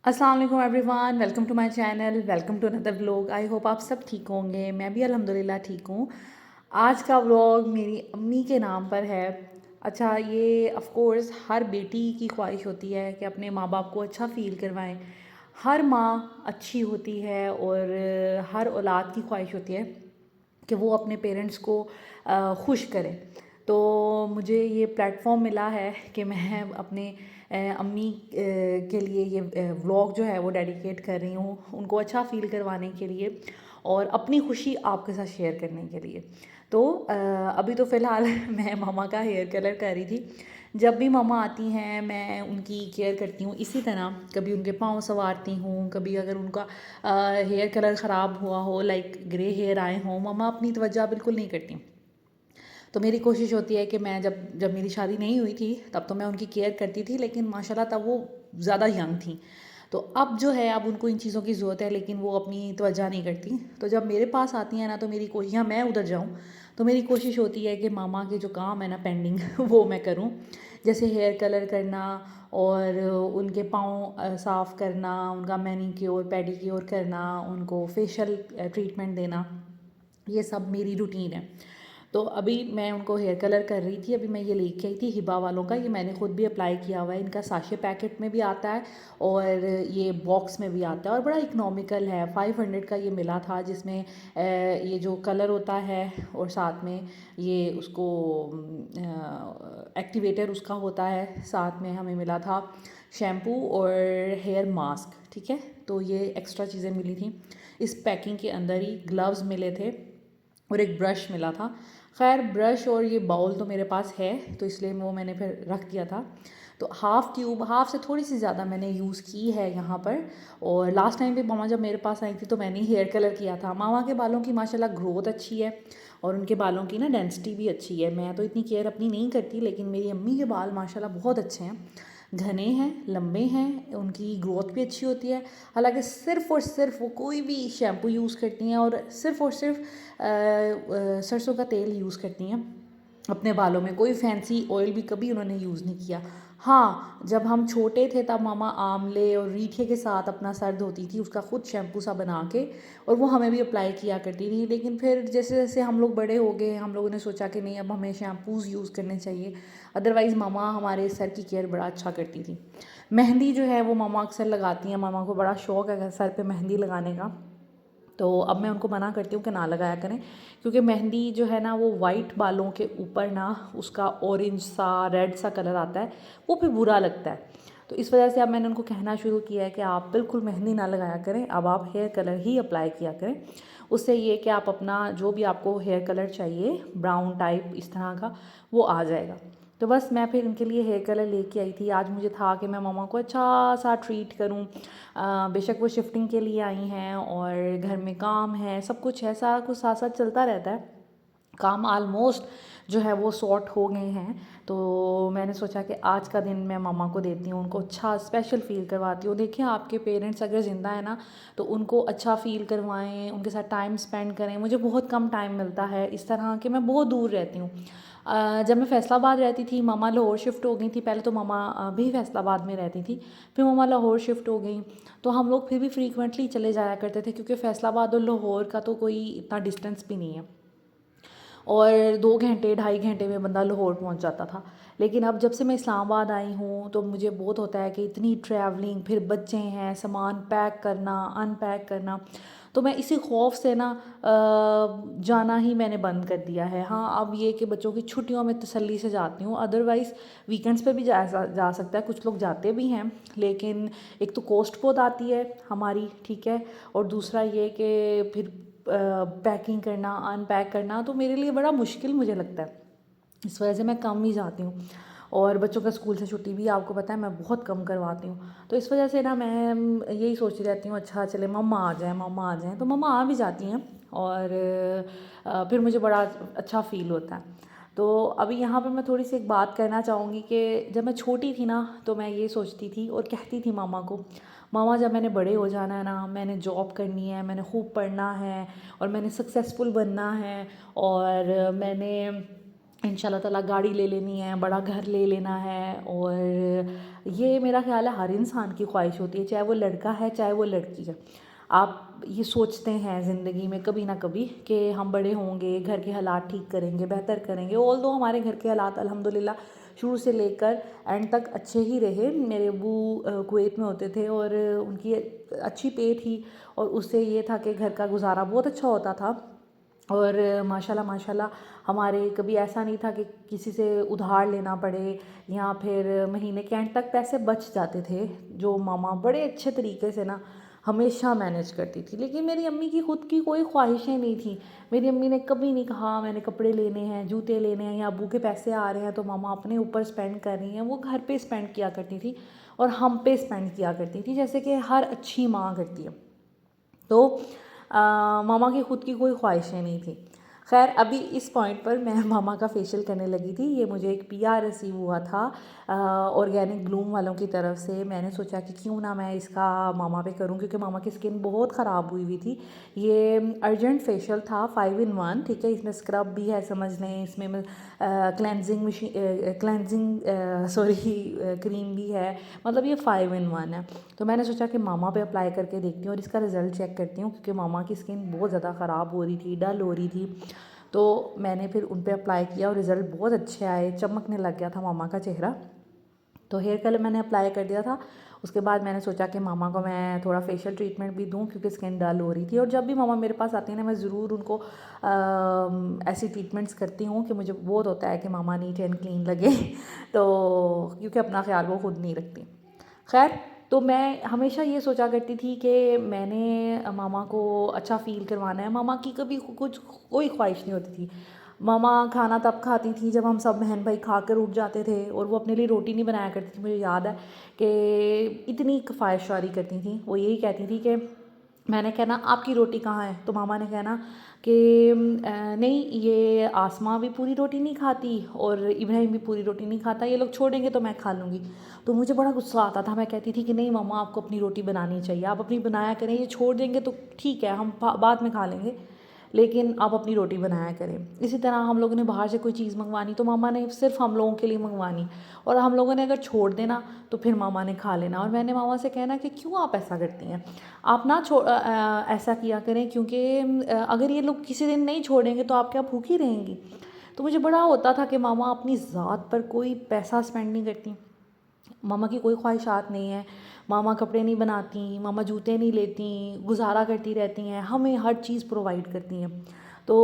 अस्सलाम वालेकुम everyone, welcome to my channel, welcome to another vlog. I hope आप सब ठीक होंगे। मैं भी अल्हम्दुलिल्लाह ठीक हूँ। आज का व्लॉग मेरी अम्मी के नाम पर है। अच्छा, ये ऑफ़ कोर्स हर बेटी की ख्वाहिश होती है कि अपने माँ बाप को अच्छा फ़ील करवाएं। हर माँ अच्छी होती है और हर औलाद की ख्वाहिश होती है कि वो अपने पेरेंट्स को खुश करे। तो मुझे ये प्लेटफॉर्म मिला है कि मैं अपने अम्मी के लिए ये व्लॉग जो है वो डेडिकेट कर रही हूँ, उनको अच्छा फ़ील करवाने के लिए और अपनी खुशी आपके साथ शेयर करने के लिए। तो अभी तो फ़िलहाल मैं मम्मा का हेयर कलर कर रही थी। जब भी मम्मा आती हैं मैं उनकी केयर करती हूँ इसी तरह। कभी उनके पाँव संवारती हूँ, कभी अगर उनका हेयर कलर ख़राब हुआ हो, लाइक ग्रे हेयर आए हों, मम्मा अपनी तवज्जो बिल्कुल नहीं करती। तो मेरी कोशिश होती है कि मैं जब जब मेरी शादी नहीं हुई थी तब तो मैं उनकी केयर करती थी, लेकिन माशाल्लाह तब वो ज़्यादा यंग थी। तो अब जो है अब उनको इन चीज़ों की ज़रूरत है, लेकिन वो अपनी तवज्जो नहीं करती। तो जब मेरे पास आती हैं ना, तो मेरी कोशिश, या मैं उधर जाऊँ, तो मेरी कोशिश होती है कि मामा के जो काम है ना पेंडिंग वो मैं करूँ। जैसे हेयर कलर करना और उनके पाँव साफ़ करना, उनका मैनीक्योर पेडिक्योर करना, उनको फेशियल ट्रीटमेंट देना, ये सब मेरी रूटीन है। तो अभी मैं उनको हेयर कलर कर रही थी। अभी मैं ये लेके आई थी हिबा वालों का, ये मैंने खुद भी अप्लाई किया हुआ है। इनका साशे पैकेट में भी आता है और ये बॉक्स में भी आता है और बड़ा इकोनॉमिकल है। 500 का ये मिला था, जिसमें ये जो कलर होता है और साथ में ये उसको एक्टिवेटर उसका होता है। साथ में हमें मिला था शैम्पू और हेयर मास्क, ठीक है। तो ये एक्स्ट्रा चीज़ें मिली थी इस पैकिंग के अंदर ही। ग्लव्स मिले थे और एक ब्रश मिला था। खैर, ब्रश और ये बाउल तो मेरे पास है, तो इसलिए वो मैंने फिर रख दिया था। तो हाफ़ ट्यूब, हाफ़ से थोड़ी सी ज़्यादा मैंने यूज़ की है यहाँ पर। और लास्ट टाइम भी मामा जब मेरे पास आई थी तो मैंने हेयर कलर किया था। मामा के बालों की माशाल्लाह ग्रोथ अच्छी है और उनके बालों की ना डेंसिटी भी अच्छी है। मैं तो इतनी केयर अपनी नहीं करती, लेकिन मेरी अम्मी के बाल माशाल्लाह बहुत अच्छे हैं, घने हैं, लंबे हैं, उनकी ग्रोथ भी अच्छी होती है। हालांकि सिर्फ़ और सिर्फ वो कोई भी शैम्पू यूज़ करती हैं और सिर्फ़ सरसों का तेल यूज़ करती हैं अपने बालों में। कोई फैंसी ऑयल भी कभी उन्होंने यूज़ नहीं किया। हाँ, जब हम छोटे थे तब मामा आंवले और रीठे के साथ अपना सर धोती थी, उसका खुद शैम्पू सा बना के, और वो हमें भी अप्लाई किया करती थी। लेकिन फिर जैसे जैसे हम लोग बड़े हो गए, हम लोगों ने सोचा कि नहीं, अब हमें शैम्पूज़ यूज़ करने चाहिए। अदरवाइज़ मामा हमारे सर की केयर बड़ा अच्छा करती थी। मेहंदी जो है वो मामा अक्सर लगाती हैं, मामा को बड़ा शौक़ है सर पे मेहंदी लगाने का। तो अब मैं उनको मना करती हूँ कि ना लगाया करें, क्योंकि मेहंदी जो है ना वो वाइट बालों के ऊपर ना उसका ऑरेंज सा रेड सा कलर आता है, वो फिर बुरा लगता है। तो इस वजह से अब मैंने उनको कहना शुरू किया है कि आप बिल्कुल मेहंदी ना लगाया करें, अब आप हेयर कलर ही अप्लाई किया करें। उससे ये कि आप अपना जो भी आपको हेयर कलर चाहिए, ब्राउन टाइप इस तरह का, वो आ जाएगा। तो बस मैं फिर इनके लिए हेयर कलर लेके आई थी। आज मुझे था कि मैं मम्मा को अच्छा सा ट्रीट करूं। बेशक वो शिफ्टिंग के लिए आई हैं और घर में काम है, सब कुछ है, सारा कुछ साथ साथ चलता रहता है। काम आलमोस्ट जो है वो सॉर्ट हो गए हैं। तो मैंने सोचा कि आज का दिन मैं मम्मा को देती हूँ, उनको अच्छा स्पेशल फ़ील करवाती हूँ। देखिए, आपके पेरेंट्स अगर ज़िंदा है ना, तो उनको अच्छा फ़ील करवाएं, उनके साथ टाइम स्पेंड करें। मुझे बहुत कम टाइम मिलता है इस तरह कि मैं बहुत दूर रहती हूँ। जब मैं फ़ैसलाबाद रहती थी, मामा लाहौर शिफ्ट हो गई थी। पहले तो मामा भी फ़ैसलाबाद में रहती थी, फिर मामा लाहौर शिफ्ट हो गई। तो हम लोग फिर भी फ्रीक्वेंटली चले जाया करते थे, क्योंकि फ़ैसलाबाद और लाहौर का तो कोई इतना डिस्टेंस भी नहीं है और 2 घंटे 2.5 घंटे में बंदा लाहौर पहुंच जाता था। लेकिन अब जब से मैं इस्लामाबाद आई हूँ तो मुझे बहुत होता है कि इतनी ट्रैवलिंग, फिर बच्चे हैं, सामान पैक करना, अनपैक करना। तो मैं इसी खौफ से ना जाना ही मैंने बंद कर दिया है। हाँ, अब ये कि बच्चों की छुट्टियों में तसल्ली से जाती हूँ, अदरवाइज़ वीकेंड्स पे भी जा सकता है, कुछ लोग जाते भी हैं। लेकिन एक तो कॉस्ट बहुत आती है हमारी, ठीक है, और दूसरा ये कि फिर पैकिंग करना, अनपैक करना तो मेरे लिए बड़ा मुश्किल मुझे लगता है। इस वजह से मैं कम ही जाती हूँ और बच्चों का स्कूल से छुट्टी भी आपको पता है मैं बहुत कम करवाती हूँ। तो इस वजह से ना मैं यही सोचती रहती हूँ, अच्छा चले मम्मा आ जाएँ, मम्मा आ जाएँ। तो मम्मा आ भी जाती हैं और फिर मुझे बड़ा अच्छा फ़ील होता है। तो अभी यहाँ पर मैं थोड़ी सी एक बात कहना चाहूँगी कि जब मैं छोटी थी ना, तो मैं ये सोचती थी और कहती थी मामा को, मामा जब मैंने बड़े हो जाना है ना, मैंने जॉब करनी है, मैंने खूब पढ़ना है और मैंने सक्सेसफुल बनना है और मैंने इंशाल्लाह ताला गाड़ी ले लेनी है, बड़ा घर ले लेना है। और ये मेरा ख़्याल है हर इंसान की ख्वाहिश होती है, चाहे वो लड़का है चाहे वो लड़की है। आप ये सोचते हैं ज़िंदगी में कभी ना कभी कि हम बड़े होंगे, घर के हालात ठीक करेंगे, बेहतर करेंगे। ऑल्दो हमारे घर के हालात अल्हम्दुलिल्लाह शुरू से लेकर एंड तक अच्छे ही रहे। मेरे अब्बू कुवैत में होते थे और उनकी अच्छी पे थी और उससे ये था कि घर का गुजारा बहुत अच्छा होता था। और माशाल्लाह माशाल्लाह हमारे कभी ऐसा नहीं था कि किसी से उधार लेना पड़े या फिर महीने के एंड तक पैसे बच जाते थे, जो मामा बड़े अच्छे तरीके से ना हमेशा मैनेज करती थी। लेकिन मेरी अम्मी की ख़ुद की कोई ख्वाहिशें नहीं थी। मेरी अम्मी ने कभी नहीं कहा मैंने कपड़े लेने हैं, जूते लेने हैं, या अब्बू के पैसे आ रहे हैं तो मामा अपने ऊपर स्पेंड कर रही हैं। वो घर पे स्पेंड किया करती थी और हम पे स्पेंड किया करती थी, जैसे कि हर अच्छी माँ करती है। तो मामा की ख़ुद की कोई ख्वाहिशें नहीं थी। खैर अभी इस पॉइंट पर मैं मामा का फेशियल करने लगी थी। ये मुझे एक पीआर रिसीव हुआ था ऑर्गेनिक ग्लूम वालों की तरफ से। मैंने सोचा कि क्यों ना मैं इसका मामा पे करूं, क्योंकि मामा की स्किन बहुत ख़राब हुई थी। ये अर्जेंट फेशियल था 5 in 1, ठीक है। इसमें स्क्रब भी है समझ लें, इसमें क्लेंजिंग मशीन क्रीम भी है, मतलब ये 5 in 1 है। तो मैंने सोचा कि मामा पे अप्लाई करके देखती हूँ और इसका रिज़ल्ट चेक करती हूँ, क्योंकि मामा की स्किन बहुत ज़्यादा ख़राब हो रही थी, डल हो रही थी। तो मैंने फिर उन पे अप्लाई किया और रिज़ल्ट बहुत अच्छे आए, चमकने लग गया था मामा का चेहरा। तो हेयर कलर मैंने अप्लाई कर दिया था। उसके बाद मैंने सोचा कि मामा को मैं थोड़ा फेशियल ट्रीटमेंट भी दूं, क्योंकि स्किन डल हो रही थी। और जब भी मामा मेरे पास आती है ना, मैं ज़रूर उनको ऐसी ट्रीटमेंट्स करती हूँ कि मुझे बहुत होता है कि मामा नीट एंड क्लीन लगे तो क्योंकि अपना ख्याल वो खुद नहीं रखती। खैर, तो मैं हमेशा ये सोचा करती थी कि मैंने मामा को अच्छा फ़ील करवाना है। मामा की कभी कुछ कोई ख्वाहिश नहीं होती थी। मामा खाना तब खाती थी जब हम सब बहन भाई खा कर उठ जाते थे, और वो अपने लिए रोटी नहीं बनाया करती थी। मुझे याद है कि इतनी ख्वाहिशवारी करती थी। वो यही कहती थी कि मैंने कहना आपकी रोटी कहाँ है, तो मामा ने कहना कि नहीं, ये आसमां भी पूरी रोटी नहीं खाती और इब्राहिम भी पूरी रोटी नहीं खाता, ये लोग छोड़ेंगे तो मैं खा लूँगी। तो मुझे बड़ा गुस्सा आता था। मैं कहती थी कि नहीं मामा, आपको अपनी रोटी बनानी चाहिए, आप अपनी बनाया करें, ये छोड़ देंगे तो ठीक है, हम बाद में खा लेंगे, लेकिन आप अपनी रोटी बनाया करें। इसी तरह हम लोगों ने बाहर से कोई चीज़ मंगवानी तो मामा ने सिर्फ हम लोगों के लिए मंगवानी, और हम लोगों ने अगर छोड़ देना तो फिर मामा ने खा लेना। और मैंने मामा से कहना कि क्यों आप ऐसा करती हैं, आप ना ऐसा किया करें, क्योंकि अगर ये लोग किसी दिन नहीं छोड़ेंगे तो आप क्या भूखी रहेंगी। तो मुझे बड़ा होता था कि मामा अपनी ज़ात पर कोई पैसा स्पेंड नहीं करती, मामा की कोई ख्वाहिशात नहीं है, मामा कपड़े नहीं बनाती, मामा जूते नहीं लेती, गुजारा करती रहती हैं, हमें हर चीज़ प्रोवाइड करती हैं। तो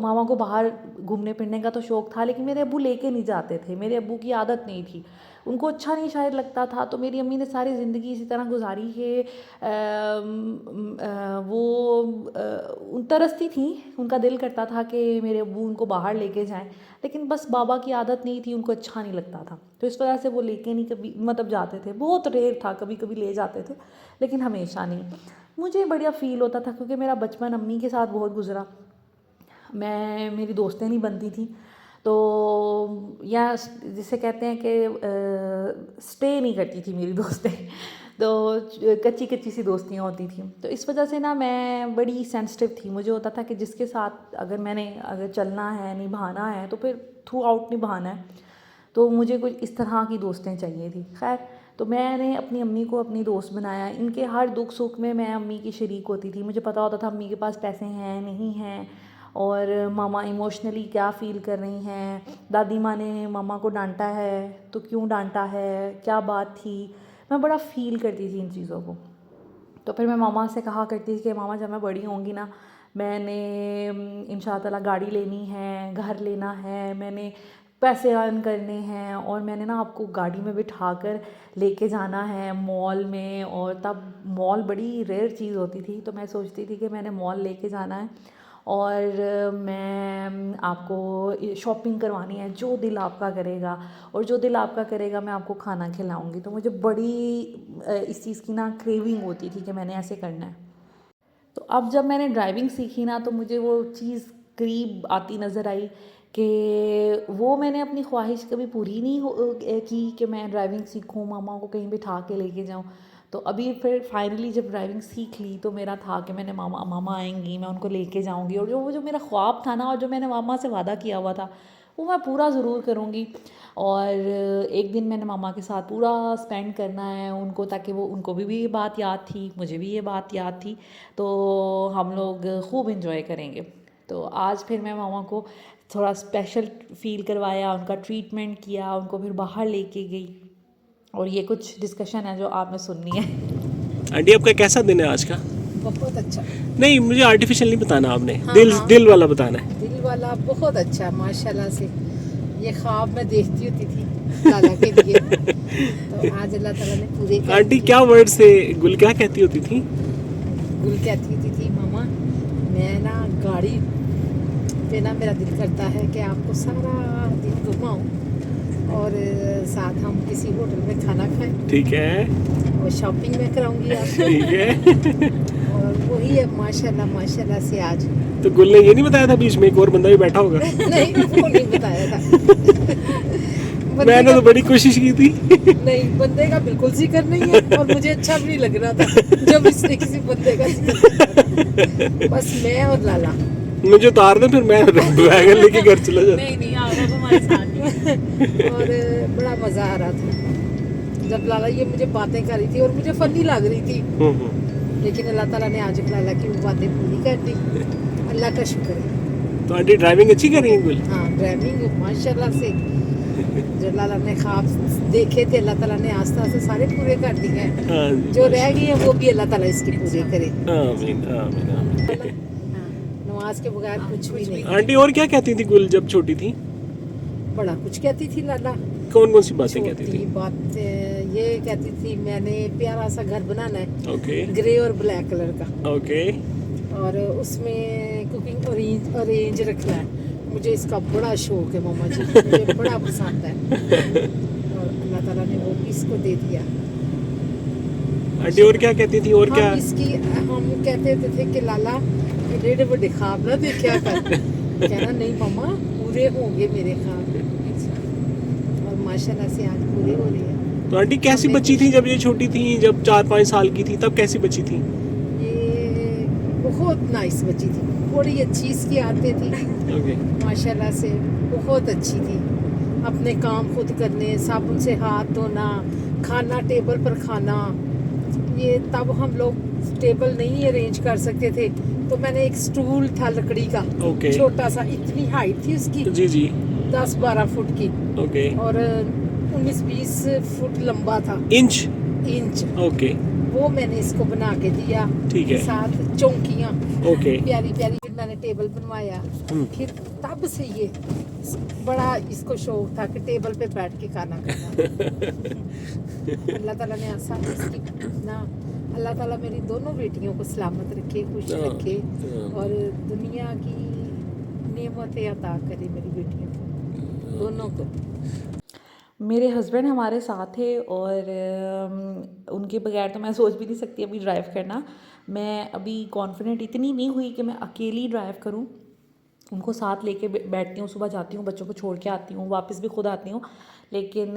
मामा को बाहर घूमने फिरने का तो शौक़ था, लेकिन मेरे अब्बू लेके नहीं जाते थे, मेरे अब्बू की आदत नहीं थी, उनको अच्छा नहीं शायद लगता था। तो मेरी अम्मी ने सारी ज़िंदगी इसी तरह गुजारी कि वो तरसती थी, उनका दिल करता था कि मेरे अब्बू उनको बाहर लेके जाएं, लेकिन बस बाबा की आदत नहीं थी, उनको अच्छा नहीं लगता था। तो इस वजह से वो लेके नहीं कभी, मतलब जाते थे, बहुत रेयर था, कभी कभी ले जाते थे, लेकिन हमेशा नहीं। मुझे बढ़िया फ़ील होता था क्योंकि मेरा बचपन अम्मी के साथ बहुत गुजरा। मेरी दोस्तें नहीं बनती थी, तो या जिसे कहते हैं कि स्टे नहीं करती थी मेरी दोस्तें तो कच्ची कच्ची सी दोस्तियाँ होती थी। तो इस वजह से ना मैं बड़ी सेंसिटिव थी। मुझे होता था कि जिसके साथ अगर चलना है, निभाना है, तो फिर थ्रू आउट निभाना है। तो मुझे कुछ इस तरह की दोस्तें चाहिए थी। खैर, तो मैंने अपनी अम्मी को अपनी दोस्त बनाया। इनके हर दुख सुख में मैं अम्मी की शरीक होती थी। मुझे पता होता था अम्मी के पास पैसे हैं नहीं हैं, और मामा इमोशनली क्या फ़ील कर रही हैं। दादी माँ ने मामा को डांटा है तो क्यों डांटा है, क्या बात थी, मैं बड़ा फ़ील करती थी इन चीज़ों को। तो फिर मैं मामा से कहा करती थी कि मामा, जब मैं बड़ी होंगी ना, मैंने इंशाअल्लाह ताला गाड़ी लेनी है, घर लेना है, मैंने पैसे अर्न करने हैं, और मैंने ना आपको गाड़ी में बिठा कर लेके जाना है मॉल में। और तब मॉल बड़ी रेयर चीज़ होती थी, तो मैं सोचती थी कि मैंने मॉल लेके जाना है और मैं आपको शॉपिंग करवानी है, जो दिल आपका करेगा, और जो दिल आपका करेगा मैं आपको खाना खिलाऊंगी। तो मुझे बड़ी इस चीज़ की ना क्रेविंग होती थी कि मैंने ऐसे करना है। तो अब जब मैंने ड्राइविंग सीखी ना, तो मुझे वो चीज़ करीब आती नज़र आई कि वो मैंने अपनी ख्वाहिश कभी पूरी नहीं की कि मैं ड्राइविंग सीखूं, मामा को कहीं बिठा के लेके जाऊं। तो अभी फिर फाइनली जब ड्राइविंग सीख ली, तो मेरा था कि मैंने मामा आएंगी, मैं उनको लेके जाऊंगी, और जो मेरा ख्वाब था ना, और जो मैंने मामा से वादा किया हुआ था, वो मैं पूरा ज़रूर करूँगी। और एक दिन मैंने मामा के साथ पूरा स्पेंड करना है उनको, ताकि वो उनको भी ये बात याद थी, मुझे भी ये बात याद थी, तो हम लोग खूब इन्जॉय करेंगे। तो आज फिर मैं मामा को थोड़ा स्पेशल फ़ील करवाया, उनका ट्रीटमेंट किया, उनको फिर बाहर लेके गई, और ये कुछ डिस्कशन है जो आपने सुननी है। आंटी आपका कैसा दिन है आज का? बहुत अच्छा। नहीं, मुझे आर्टिफिशियल नहीं बताना आपने, हाँ, दिल हाँ। दिल वाला बताना है। दिल वाला बहुत अच्छा माशाल्लाह से। ये ख्वाब मैं देखती होती थी लाला के लिए, तो आज अल्लाह ताला ने पूरे कर आंटी दिए। क्या वर्ड से गुल क्या कहती होती थी? गुल कहती होती थी, मामा मैं ना गाड़ी पे ना मेरा दिल करता है कि आपको सारा दिन घुमाऊं और साथ हम किसी होटल में खाना खाएं ठीक है, और शॉपिंग में कराऊंगी आप। ठीक है। और वही है माशाल्लाह माशाल्लाह से आज। तो गुल ने ये नहीं बताया था बीच में एक और बंदा भी बैठा होगा? नहीं, वो नहीं बताया था। बंदे मैंने का तो बड़ी कोशिश की थी। नहीं, बंदे का बिल्कुल जिक्र नहीं है, और मुझे अच्छा भी नहीं लग रहा था जब इसने किसी बंदे का जिक्र किया। बस मैं और लाला। मुझे उतार दे, फिर मैं वैगन लेके घर चला जाता। नहीं आओगा तुम्हारे साथ ही। और बड़ा मज़ा आ रहा था जब लाला ये मुझे बातें कर रही थी, और मुझे फनी लग रही थी, लेकिन अल्लाह ताला ने आज लाला की वो बातें पूरी कर दी। अल्लाह का शुक्र है। तो आंटी ड्राइविंग अच्छी कर रही है गुल? हाँ, ड्राइविंग माशाल्लाह से जो लाला ने ख्वाब देखे थे अल्लाह ताला ने आस्ते आस्ते सारे पूरे कर दिए हैं। हाँ, जो रह गई है वो भी अल्लाह ताला इसके पूरे करे। आमीन आमीन आमीन। नमाज के बगैर कुछ भी नहीं। आंटी और क्या कहती थी गुल जब छोटी थी? बड़ा कुछ कहती थी लाला। कौन कौन सी बातें कहती छोटी थी? बात ये कहती थी, मैंने प्यारा सा घर बनाना है, ओके ग्रे और ब्लैक कलर का, ओके। और उसमें कुकिंग अरेंज रखना है। मुझे इसका बड़ा शौक है मामा जी, मुझे बड़ा पसंद है, और अल्लाह ताला ने वो भी इसको दे दिया। आंटी और क्या कहती थी, और क्या? हम कहते थे कि लाला एडे बड़े ख्वाब ना देखा कर। कहना नहीं मामा, पूरे होंगे मेरे ख्वाब, और माशाल्लाह से आज पूरे हो रहे हैं। तो आंटी कैसी हमने बच्ची थी जब ये छोटी थी, जब 4-5 साल की थी, तब कैसी बच्ची थी? ये बहुत नाइस बच्ची थी, थोड़ी अच्छी इसकी आदतें थी ओके माशाल्लाह से, बहुत अच्छी थी। अपने काम खुद करने, साबुन से हाथ धोना, खाना टेबल पर खाना। ये तब हम लोग टेबल नहीं अरेंज कर सकते थे, तो मैंने एक स्टूल था लकड़ी का, ओके। छोटा सा, इतनी हाइट थी उसकी, जी जी 10-12 फुट की, ओके। और 19-20 फुट लंबा था, इंच? इंच। ओके वो मैंने इसको बना के दिया। ठीक है। साथ चौकियाँ ओके प्यारी प्यारी, फिर मैंने टेबल बनवाया। फिर तब से ये बड़ा इसको शौक था कि टेबल पे बैठ के खाना खाना। अल्लाह ताला ने आसान इसकी ना, अल्लाह ताला मेरी दोनों बेटियों को सलामत रखे, खुश रखे, और दुनिया की नेमतें अता करे मेरी बेटियों को, दोनों को। मेरे हस्बैंड हमारे साथ थे, और उनके बगैर तो मैं सोच भी नहीं सकती अभी ड्राइव करना। मैं अभी कॉन्फिडेंट इतनी नहीं हुई कि मैं अकेली ड्राइव करूं। उनको साथ लेके बैठती हूँ, सुबह जाती हूँ, बच्चों को छोड़ के आती हूँ, वापस भी खुद आती हूँ, लेकिन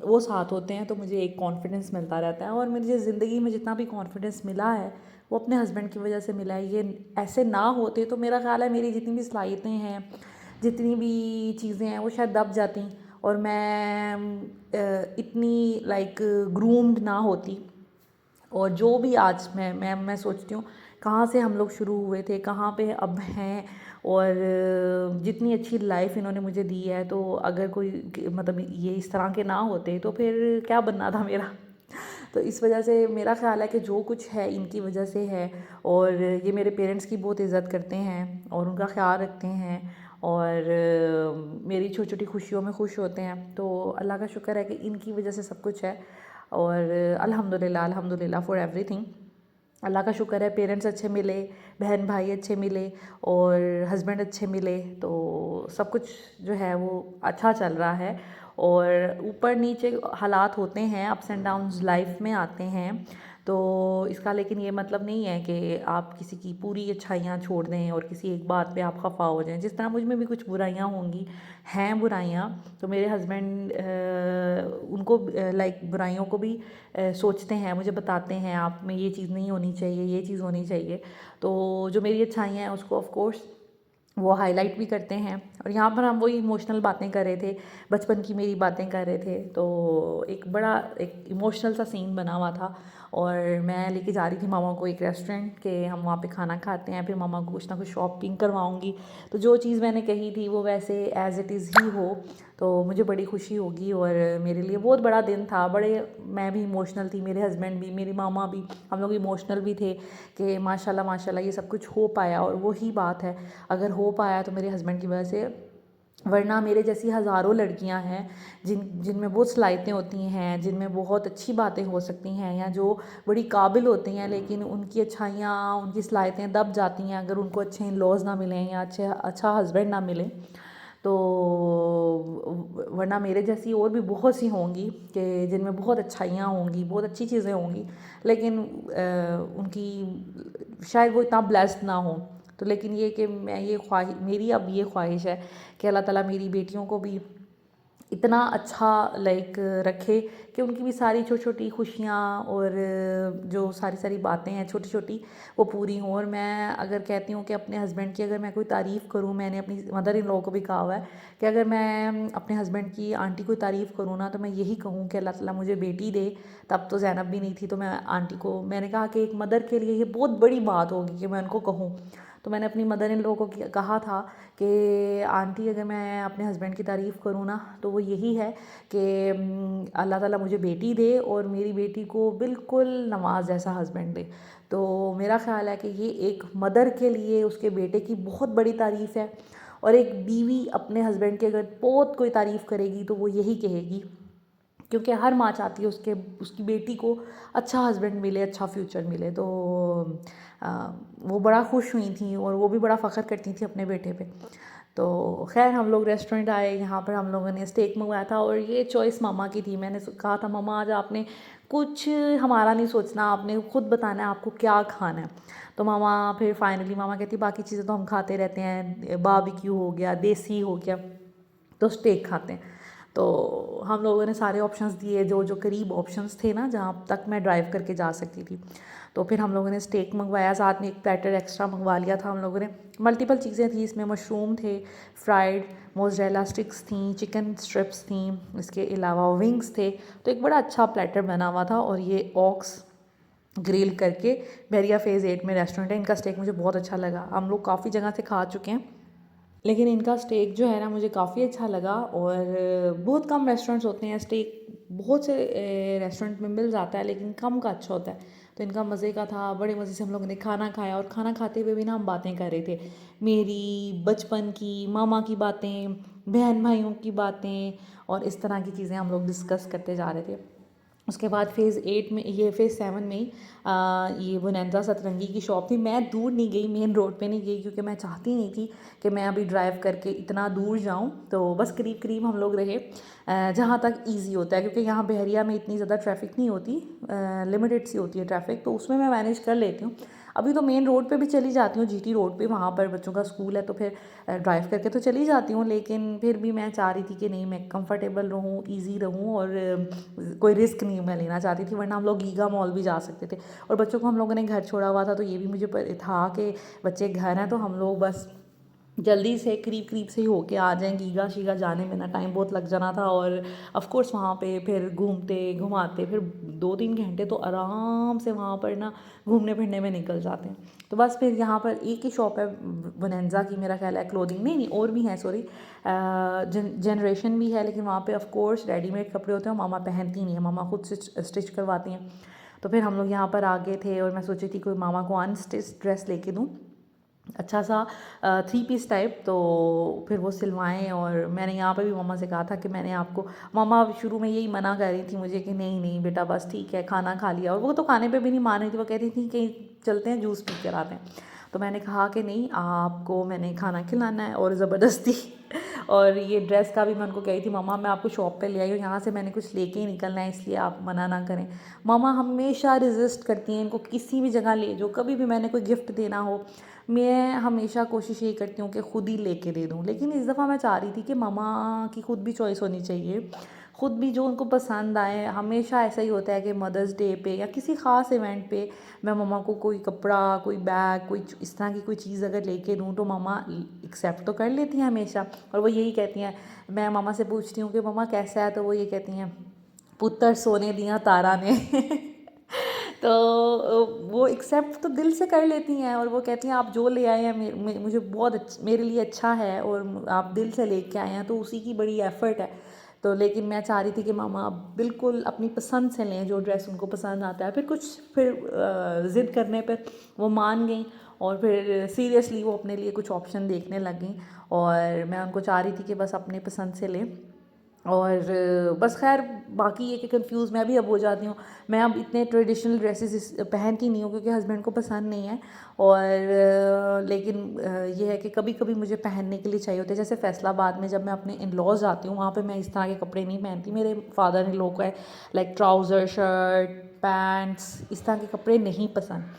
वो साथ होते हैं तो मुझे एक कॉन्फिडेंस मिलता रहता है। और मुझे ज़िंदगी में जितना भी कॉन्फिडेंस मिला है वो अपने हस्बैंड की वजह से मिला है। ये ऐसे ना होते तो मेरा ख़्याल है मेरी जितनी भी सलाहियतें हैं, जितनी भी चीज़ें हैं, वो शायद दब जाती, और मैं इतनी लाइक ग्रूम्ड ना होती। और जो भी आज मैं सोचती हूँ कहाँ से हम लोग शुरू हुए थे, कहाँ पे अब हैं, और जितनी अच्छी लाइफ इन्होंने मुझे दी है, तो अगर कोई मतलब ये इस तरह के ना होते तो फिर क्या बनना था मेरा। तो इस वजह से मेरा ख़्याल है कि जो कुछ है इनकी वजह से है, और ये मेरे पेरेंट्स की बहुत इज़्ज़त करते हैं और उनका ख़्याल रखते हैं, और मेरी छोटी छोटी खुशियों में खुश होते हैं। तो अल्लाह का शुक्र है कि इनकी वजह से सब कुछ है, और अल्हम्दुलिल्लाह फॉर एवरीथिंग। अल्लाह का शुक्र है पेरेंट्स अच्छे मिले, बहन भाई अच्छे मिले, और हस्बैंड अच्छे मिले, तो सब कुछ जो है वो अच्छा चल रहा है। और ऊपर नीचे हालात होते हैं, अप्स एंड डाउन्स लाइफ में आते हैं, तो इसका लेकिन ये मतलब नहीं है कि आप किसी की पूरी अच्छाइयाँ छोड़ दें और किसी एक बात पे आप खफा हो जाएं। जिस तरह मुझ में भी कुछ बुराइयाँ होंगी, हैं बुराइयाँ, तो मेरे हस्बैंड उनको लाइक बुराइयों को भी सोचते हैं, मुझे बताते हैं आप में ये चीज़ नहीं होनी चाहिए, ये चीज़ होनी चाहिए। तो जो मेरी अच्छाइयाँ हैं उसको ऑफ कोर्स वो हाईलाइट भी करते हैं। और यहाँ पर हम वही इमोशनल बातें कर रहे थे, बचपन की मेरी बातें कर रहे थे, तो एक इमोशनल सा सीन बना हुआ था। और मैं लेके जा रही थी मामा को एक रेस्टोरेंट के, हम वहाँ पे खाना खाते हैं, फिर मामा को कुछ ना कुछ शॉपिंग करवाऊँगी। तो जो चीज़ मैंने कही थी वो वैसे एज़ इट इज़ ही हो तो मुझे बड़ी खुशी होगी। और मेरे लिए बहुत बड़ा दिन था, मैं भी इमोशनल थी, मेरे हस्बैंड भी, मेरी मामा भी, हम लोग इमोशनल भी थे कि माशाल्लाह माशाल्लाह ये सब कुछ हो पाया। और वही बात है, अगर हो पाया तो मेरे हस्बैंड की वजह से, वरना मेरे जैसी हज़ारों लड़कियां हैं जिनमें बहुत सलाहियतें होती हैं, जिनमें बहुत अच्छी बातें हो सकती हैं, या जो बड़ी काबिल होती हैं, लेकिन उनकी अच्छाइयाँ, उनकी सलाहियतें दब जाती हैं अगर उनको अच्छे इन लॉज ना मिलें या अच्छा हस्बैंड ना मिले। तो वरना मेरे जैसी और भी बहुत सी होंगी कि जिनमें बहुत अच्छाइयाँ होंगी, बहुत अच्छी चीज़ें होंगी, लेकिन उनकी शायद वो इतना ब्लेस्ड ना हो। तो लेकिन ये कि मेरी अब ये ख्वाहिश है कि अल्लाह ताला मेरी बेटियों को भी इतना अच्छा रखे कि उनकी भी सारी छोटी छोटी खुशियाँ और जो सारी सारी बातें हैं छोटी छोटी वो पूरी हों। और मैं अगर कहती हूँ कि अपने हस्बैंड की अगर मैं कोई तारीफ़ करूँ, मैंने अपनी मदर इन लॉ को भी कहा हुआ है कि अगर मैं अपने हस्बैंड की आंटी को तारीफ़ करूँ ना, तो मैं यही कहूँ कि अल्लाह ताला मुझे बेटी दे। तब तो ज़ैनब भी नहीं थी, तो मैं आंटी को, मैंने कहा कि एक मदर के लिए ये बहुत बड़ी बात होगी कि मैं उनको कहूँ। तो मैंने अपनी मदर इन लॉ को कहा था कि आंटी अगर मैं अपने हस्बैंड की तारीफ़ करूँ ना, तो वो यही है कि अल्लाह ताला मुझे बेटी दे और मेरी बेटी को बिल्कुल नवाज़ जैसा हस्बैंड दे। तो मेरा ख़्याल है कि ये एक मदर के लिए उसके बेटे की बहुत बड़ी तारीफ़ है। और एक बीवी अपने हस्बैंड की अगर बहुत कोई तारीफ़ करेगी तो वो यही कहेगी, क्योंकि हर माँ चाहती है उसकी बेटी को अच्छा हस्बैंड मिले, अच्छा फ्यूचर मिले। तो वो बड़ा खुश हुई थी और वो भी बड़ा फ़ख्र करती थी अपने बेटे पे। तो खैर हम लोग रेस्टोरेंट आए, यहाँ पर हम लोगों ने स्टेक मंगवाया था और ये चॉइस मामा की थी। मैंने कहा था मामा आज आपने कुछ हमारा नहीं सोचना, आपने खुद बताना है आपको क्या खाना है। तो मामा फिर फाइनली मामा कहती बाकी चीज़ें तो हम खाते रहते हैं, बारबेक्यू हो गया, देसी हो गया, तो स्टेक खाते हैं। तो हम लोगों ने सारे ऑप्शंस दिए जो जो करीब ऑप्शंस थे ना, जहाँ तक मैं ड्राइव करके जा सकती थी। तो फिर हम लोगों ने स्टेक मंगवाया, साथ में एक प्लेटर एक्स्ट्रा मंगवा लिया था हम लोगों ने। मल्टीपल चीज़ें थी इसमें, मशरूम थे, फ्राइड मोज़रेला स्टिक्स थी, चिकन स्ट्रिप्स थी, इसके अलावा विंग्स थे। तो एक बड़ा अच्छा प्लेटर बना हुआ था। और ये ऑक्स ग्रिल करके बैरिया फेज़ 8 में रेस्टोरेंट है, इनका स्टेक मुझे बहुत अच्छा लगा। हम लोग काफ़ी जगह से खा चुके हैं, लेकिन इनका स्टेक जो है ना मुझे काफ़ी अच्छा लगा। और बहुत कम रेस्टोरेंट्स होते हैं, स्टेक बहुत से रेस्टोरेंट में मिल जाता है लेकिन कम का अच्छा होता है। तो इनका मज़े का था, बड़े मज़े से हम लोगों ने खाना खाया। और खाना खाते हुए भी ना हम बातें कर रहे थे, मेरी बचपन की, मामा की बातें, बहन भाइयों की बातें, और इस तरह की चीज़ें हम लोग डिस्कस करते जा रहे थे। उसके बाद फ़ेज़ 8 में, ये फ़ेज़ 7 में ये बोनैंज़ा सतरंगी की शॉप थी। मैं दूर नहीं गई, मेन रोड पे नहीं गई, क्योंकि मैं चाहती नहीं थी कि मैं अभी ड्राइव करके इतना दूर जाऊं। तो बस करीब करीब हम लोग रहे जहाँ तक ईज़ी होता है, क्योंकि यहाँ बहरिया में इतनी ज़्यादा ट्रैफिक नहीं होती, लिमिटेड सी होती है ट्रैफिक, तो उसमें मैं मैनेज कर लेती हूँ। अभी तो मेन रोड पे भी चली जाती हूँ, जीटी रोड पे, वहाँ पर बच्चों का स्कूल है तो फिर ड्राइव करके तो चली जाती हूँ। लेकिन फिर भी मैं चाह रही थी कि नहीं, मैं कंफर्टेबल रहूँ, इजी रहूँ, और कोई रिस्क नहीं मैं लेना चाहती थी, वरना हम लोग गीगा मॉल भी जा सकते थे। और बच्चों को हम लोगों ने घर छोड़ा हुआ था, तो ये भी मुझे था कि बच्चे घर हैं तो हम लोग बस जल्दी से करीब से ही होके आ जाएं। गीगा शीगा जाने में ना टाइम बहुत लग जाना था, और ऑफ कोर्स वहाँ पे फिर घूमते घुमाते फिर 2-3 घंटे तो आराम से वहाँ पर ना घूमने फिरने में निकल जाते हैं। तो बस फिर यहाँ पर एक ही शॉप है बोनैंज़ा की, मेरा ख्याल है, क्लोथिंग, नहीं और भी हैं, सॉरी, जनरेशन भी है, लेकिन वहाँ पे ऑफ कोर्स रेडीमेड कपड़े होते हैं, मामा पहनती नहीं है, मामा खुद से स्टिच करवाती हैं। तो फिर हम लोग यहाँ पर आ गए थे और मैं सोची थी कोई मामा को अनस्टिच ड्रेस लेके दूँ, अच्छा सा 3 पीस टाइप। तो फिर वो सिलवाएं। और मैंने यहाँ पे भी मामा से कहा था कि मैंने आपको, मामा शुरू में यही मना कर रही थी मुझे कि नहीं नहीं बेटा बस ठीक है, खाना खा लिया। और वो तो खाने पे भी नहीं मान रही थी, वो कह रही थी कहीं चलते हैं जूस पी कर आते हैं। तो मैंने कहा कि नहीं, आपको मैंने खाना खिलाना है और ज़बरदस्ती और ये ड्रेस का भी मैं उनको कही थी, मामा मैं आपको शॉप पे ले आई हूँ, यहाँ से मैंने कुछ लेके ही निकलना है, इसलिए आप मना ना करें। मामा हमेशा रेजिस्ट करती हैं, इनको किसी भी जगह ले जाओ, कभी भी मैंने कोई गिफ्ट देना हो, मैं हमेशा कोशिश यही करती हूँ कि ख़ुद ही लेके दे दूँ। लेकिन इस दफ़ा मैं चाह रही थी कि मामा की ख़ुद भी चॉइस होनी चाहिए, ख़ुद भी जो उनको पसंद आए। हमेशा ऐसा ही होता है कि मदर्स डे पे या किसी ख़ास इवेंट पे मैं मम्मा को कोई कपड़ा, कोई बैग, कोई इस तरह की कोई चीज़ अगर लेके दूँ तो मम्मा एक्सेप्ट तो कर लेती हैं हमेशा। और वो यही कहती हैं, मैं मम्मा से पूछती हूँ कि मम्मा कैसा है, तो वो ये कहती हैं, पुत्र सोने दिया तारा ने तो वो एक्सेप्ट तो दिल से कर लेती हैं और वो कहती हैं आप जो ले आए हैं मुझे बहुत मेरे लिए अच्छा है और आप दिल से लेके आए हैं, तो उसी की बड़ी एफ़र्ट है। तो लेकिन मैं चाह रही थी कि मामा आप बिल्कुल अपनी पसंद से लें जो ड्रेस उनको पसंद आता है। फिर ज़िद करने पर वो मान गई और फिर सीरियसली वो अपने लिए कुछ ऑप्शन देखने लग गई और मैं उनको चाह रही थी कि बस अपनी पसंद से लें। और बस खैर बाकी ये कि कंफ्यूज मैं भी अब हो जाती हूँ। मैं अब इतने ट्रेडिशनल ड्रेसेस पहनती नहीं हूँ क्योंकि हस्बैंड को पसंद नहीं है। और लेकिन ये है कि कभी कभी मुझे पहनने के लिए चाहिए होते हैं। जैसे फैसलाबाद में जब मैं अपने इन लॉज आती हूँ वहाँ पे मैं इस तरह के कपड़े नहीं पहनती। मेरे फादर इन लॉ को है लाइक ट्राउज़र, शर्ट, पैंट्स, इस तरह के कपड़े नहीं पसंद।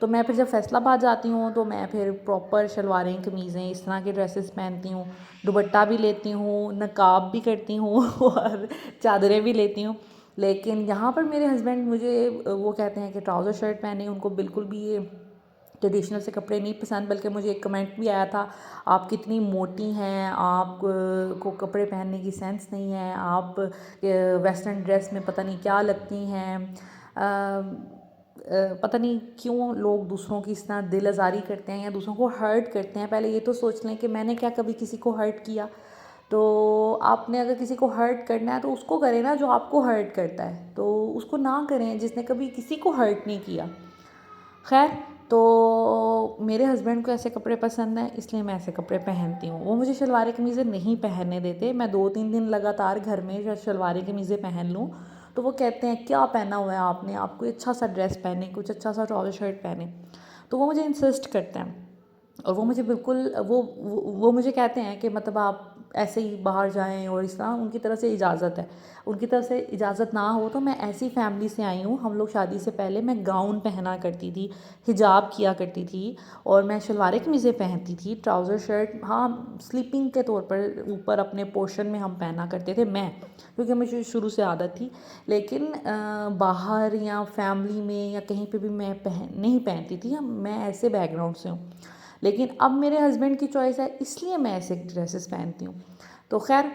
तो मैं फिर जब फैसलाबाद जाती हूँ तो मैं फिर प्रॉपर शलवारें, कमीज़ें, इस तरह के ड्रेसेस पहनती हूँ। दुपट्टा भी लेती हूँ, नकाब भी करती हूँ और चादरें भी लेती हूँ। लेकिन यहाँ पर मेरे हस्बैंड मुझे वो कहते हैं कि ट्राउज़र शर्ट पहने, उनको बिल्कुल भी ये ट्रेडिशनल से कपड़े नहीं पसंद। बल्कि मुझे एक कमेंट भी आया था, आप कितनी मोटी हैं, आप को कपड़े पहनने की सेंस नहीं है, आप वेस्टर्न ड्रेस में पता नहीं क्या लगती हैं। पता नहीं क्यों लोग दूसरों की इस तरह दिल आज़ारी करते हैं या दूसरों को हर्ट करते हैं। पहले ये तो सोच लें कि मैंने क्या कभी किसी को हर्ट किया। तो आपने अगर किसी को हर्ट करना है तो उसको करें ना जो आपको हर्ट करता है, तो उसको ना करें जिसने कभी किसी को हर्ट नहीं किया। खैर, तो मेरे हस्बैंड को ऐसे कपड़े पसंद हैं इसलिए मैं ऐसे कपड़े पहनती हूँ। वो मुझे शलवार कमीज़ें नहीं पहनने देते। मैं 2-3 दिन लगातार घर में शलवार कमीज़ें पहन लूँ तो वो कहते हैं क्या पहना हुआ है आपने, आप कोई अच्छा सा ड्रेस पहने, कुछ अच्छा सा ट्राउज़र शर्ट पहने। तो वो मुझे इंसिस्ट करते हैं और वो मुझे बिल्कुल वो मुझे कहते हैं कि मतलब आप ऐसे ही बाहर जाएं और इस तरह उनकी तरफ से इजाज़त है। उनकी तरफ से इजाज़त ना हो तो मैं ऐसी फैमिली से आई हूँ। हम लोग शादी से पहले मैं गाउन पहना करती थी, हिजाब किया करती थी और मैं शलवार कमीज़ें पहनती थी। ट्राउज़र शर्ट हाँ स्लीपिंग के तौर पर ऊपर अपने पोर्शन में हम पहना करते थे मैं, क्योंकि मुझे शुरू से आदत थी। लेकिन बाहर या फैमिली में या कहीं पे भी मैं नहीं पहनती थी। मैं ऐसे बैकग्राउंड से हूँ। लेकिन अब मेरे हस्बैंड की चॉइस है इसलिए मैं ऐसे ड्रेसेस पहनती हूँ। तो खैर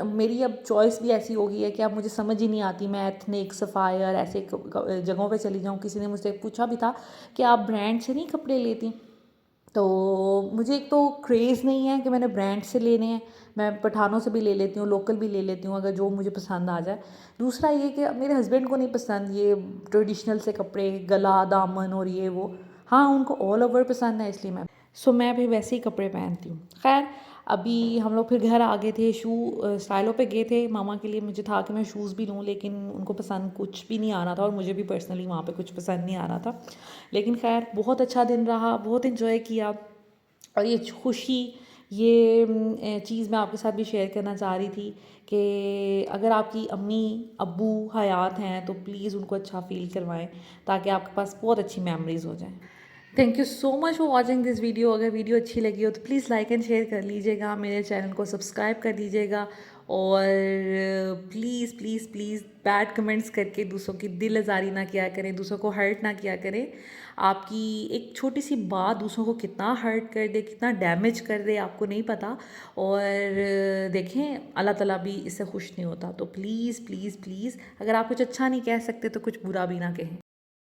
मेरी अब चॉइस भी ऐसी हो गई है कि अब मुझे समझ ही नहीं आती। मैं एथनिक, सफ़ायर ऐसे जगहों पे चली जाऊँ। किसी ने मुझसे पूछा भी था कि आप ब्रांड से नहीं कपड़े लेती। तो मुझे एक तो क्रेज़ नहीं है कि मैंने ब्रांड से लेने हैं। मैं पठानों से भी ले लेती हूँ, लोकल भी ले लेती हूँ अगर जो मुझे पसंद आ जाए। दूसरा ये कि मेरे हस्बैंड को नहीं पसंद ये ट्रेडिशनल से कपड़े, गला, दामन और ये वो। हाँ उनको ऑल ओवर पसंद है इसलिए मैं भी वैसे ही कपड़े पहनती हूँ। खैर अभी हम लोग फिर घर आ गए थे, स्टाइलों पे गए थे। मामा के लिए मुझे था कि मैं शूज़ भी लूँ लेकिन उनको पसंद कुछ भी नहीं आ रहा था और मुझे भी पर्सनली वहाँ पे कुछ पसंद नहीं आ रहा था। लेकिन खैर बहुत अच्छा दिन रहा, बहुत इन्जॉय किया और ये खुशी ये चीज़ मैं आपके साथ भी शेयर करना चाह रही थी कि अगर आपकी अम्मी अब्बू हयात हैं तो प्लीज़ उनको अच्छा फ़ील करवाएं ताकि आपके पास बहुत अच्छी मेमोरीज़ हो जाएं। Thank you so much for watching this video. अगर वीडियो अच्छी लगी हो तो प्लीज़ लाइक एंड शेयर कर लीजिएगा, मेरे चैनल को सब्सक्राइब कर दीजिएगा और please please please bad comments करके दूसरों की दिल आज़ारी ना किया करें, दूसरों को हर्ट ना किया करें। आपकी एक छोटी सी बात दूसरों को कितना हर्ट कर दे, कितना डैमेज कर दे आपको नहीं पता। और देखें अल्लाह ताला भी इससे खुश नहीं होता। तो प्लीज़ प्लीज़ प्लीज़ अगर आप कुछ अच्छा नहीं कह सकते तो कुछ बुरा भी ना कहें।